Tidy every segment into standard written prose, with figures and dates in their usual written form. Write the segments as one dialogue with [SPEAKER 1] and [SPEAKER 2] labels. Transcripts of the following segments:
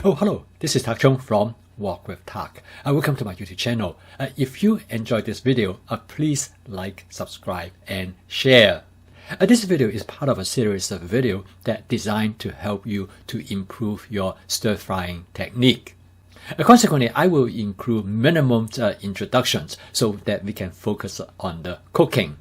[SPEAKER 1] Oh, hello, this is Tak Chung from Walk with Tak. Welcome to my YouTube channel. If you enjoyed this video, please like, subscribe, and share. This video is part of a series of videos that designed to help you to improve your stir-frying technique. Consequently, I will include minimum introductions so that we can focus on the cooking.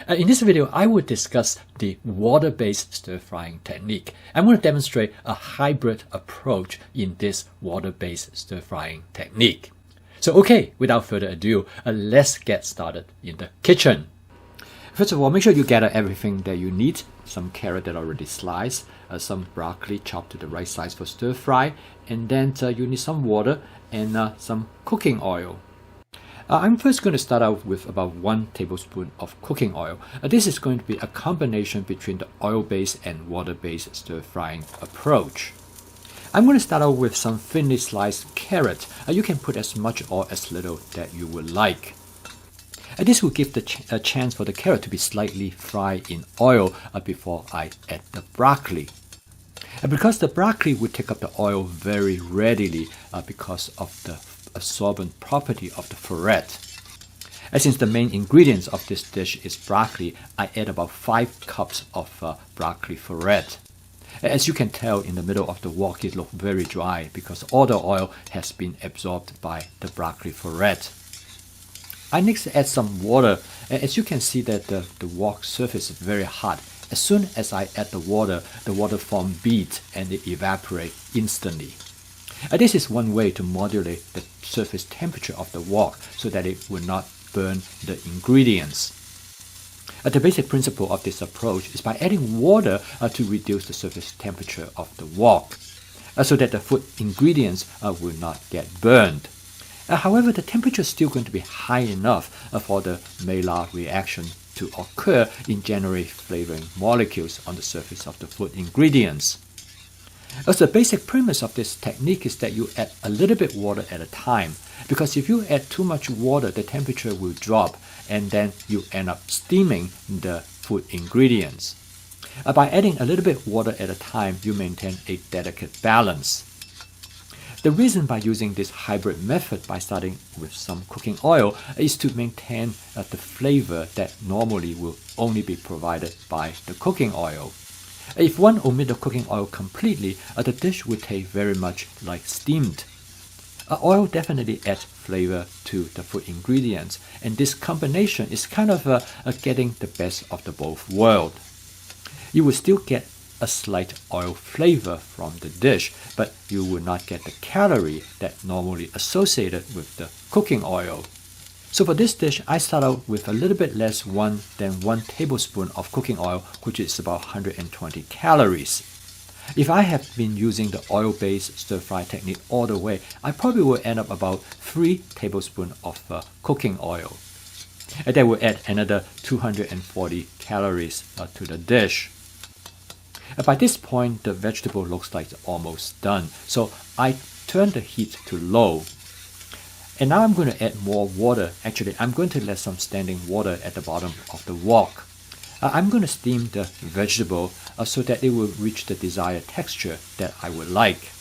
[SPEAKER 1] In this video, I will discuss the water-based stir-frying technique. I'm going to demonstrate a hybrid approach in this water-based stir-frying technique. So okay, without further ado, let's get started in the kitchen. First of all, make sure you gather everything that you need. Some carrot that are already sliced, some broccoli chopped to the right size for stir-fry, and then you need some water and some cooking oil. I'm first going to start out with about 1 tablespoon of cooking oil. This is going to be a combination between the oil-based and water-based stir-frying approach. I'm going to start out with some thinly sliced carrot. You can put as much or as little that you would like. This will give a chance for the carrot to be slightly fried in oil before I add the broccoli. Because the broccoli will take up the oil very readily because of the absorbent property of the ferret. Since the main ingredients of this dish is broccoli, I add about 5 cups of broccoli ferret. As you can tell, in the middle of the wok it looks very dry because all the oil has been absorbed by the broccoli ferret. I next add some water. As you can see that the wok surface is very hot. As soon as I add the water forms beads and it evaporates instantly. This is one way to modulate the surface temperature of the wok so that it will not burn the ingredients. The basic principle of this approach is by adding water to reduce the surface temperature of the wok so that the food ingredients will not get burned. However, the temperature is still going to be high enough for the Maillard reaction to occur in generate flavoring molecules on the surface of the food ingredients. As the basic premise of this technique is that you add a little bit water at a time, because if you add too much water, the temperature will drop and then you end up steaming the food ingredients. By adding a little bit water at a time, you maintain a delicate balance. The reason by using this hybrid method by starting with some cooking oil is to maintain the flavor that normally will only be provided by the cooking oil. If one omits the cooking oil completely, the dish will taste very much like steamed. Oil definitely adds flavor to the food ingredients, and this combination is kind of getting the best of the both worlds. You will still get a slight oil flavor from the dish, but you will not get the calorie that normally associated with the cooking oil. So for this dish, I start out with a little bit less than 1 tablespoon of cooking oil, which is about 120 calories. If I have been using the oil-based stir-fry technique all the way, I probably will end up about 3 tablespoons of cooking oil. And that will add another 240 calories to the dish. By this point, the vegetable looks like it's almost done. So I turn the heat to low. And now I'm going to add more water. Actually, I'm going to let some standing water at the bottom of the wok. I'm going to steam the vegetable so that it will reach the desired texture that I would like.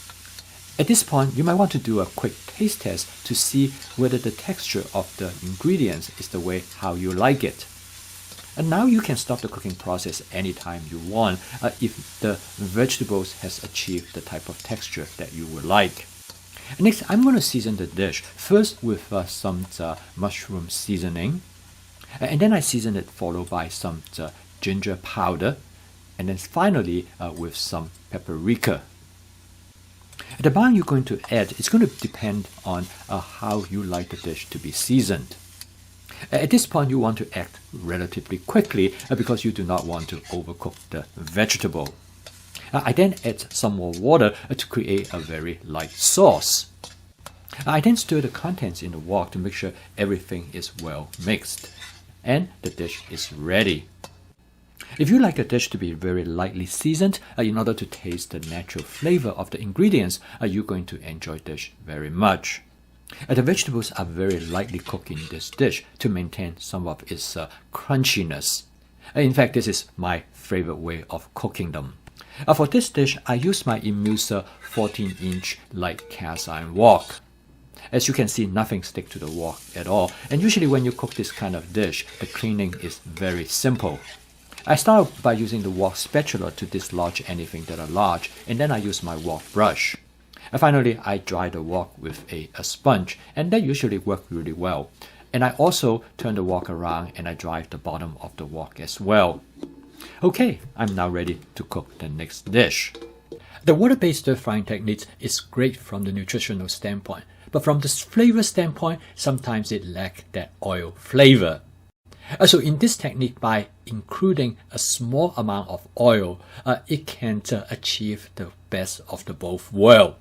[SPEAKER 1] At this point, you might want to do a quick taste test to see whether the texture of the ingredients is the way how you like it. And now you can stop the cooking process anytime you want if the vegetables has achieved the type of texture that you would like. Next, I'm going to season the dish, first with some mushroom seasoning, and then I season it followed by some ginger powder, and then finally with some paprika. The amount you're going to add is going to depend on how you like the dish to be seasoned. At this point, you want to act relatively quickly because you do not want to overcook the vegetable. I then add some more water to create a very light sauce. I then stir the contents in the wok to make sure everything is well mixed. And the dish is ready. If you like a dish to be very lightly seasoned, in order to taste the natural flavor of the ingredients, you're going to enjoy this very much. The vegetables are very lightly cooked in this dish to maintain some of its crunchiness. In fact, this is my favorite way of cooking them. For this dish, I use my Imusa 14-inch light cast iron wok. As you can see, nothing sticks to the wok at all, and usually when you cook this kind of dish, the cleaning is very simple. I start by using the wok spatula to dislodge anything that are large, and then I use my wok brush. And finally, I dry the wok with a sponge, and that usually works really well. And I also turn the wok around and I dry the bottom of the wok as well. Okay, I'm now ready to cook the next dish. The water-based stir-frying technique is great from the nutritional standpoint, but from the flavor standpoint, sometimes it lacks that oil flavor. So in this technique, by including a small amount of oil, it can achieve the best of the both worlds.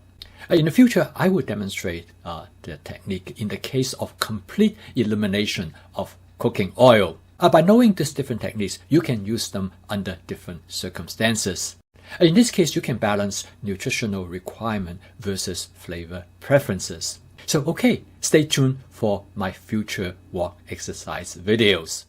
[SPEAKER 1] In the future, I will demonstrate the technique in the case of complete elimination of cooking oil. By knowing these different techniques, you can use them under different circumstances. In this case, you can balance nutritional requirement versus flavor preferences. So okay, stay tuned for my future wok exercise videos.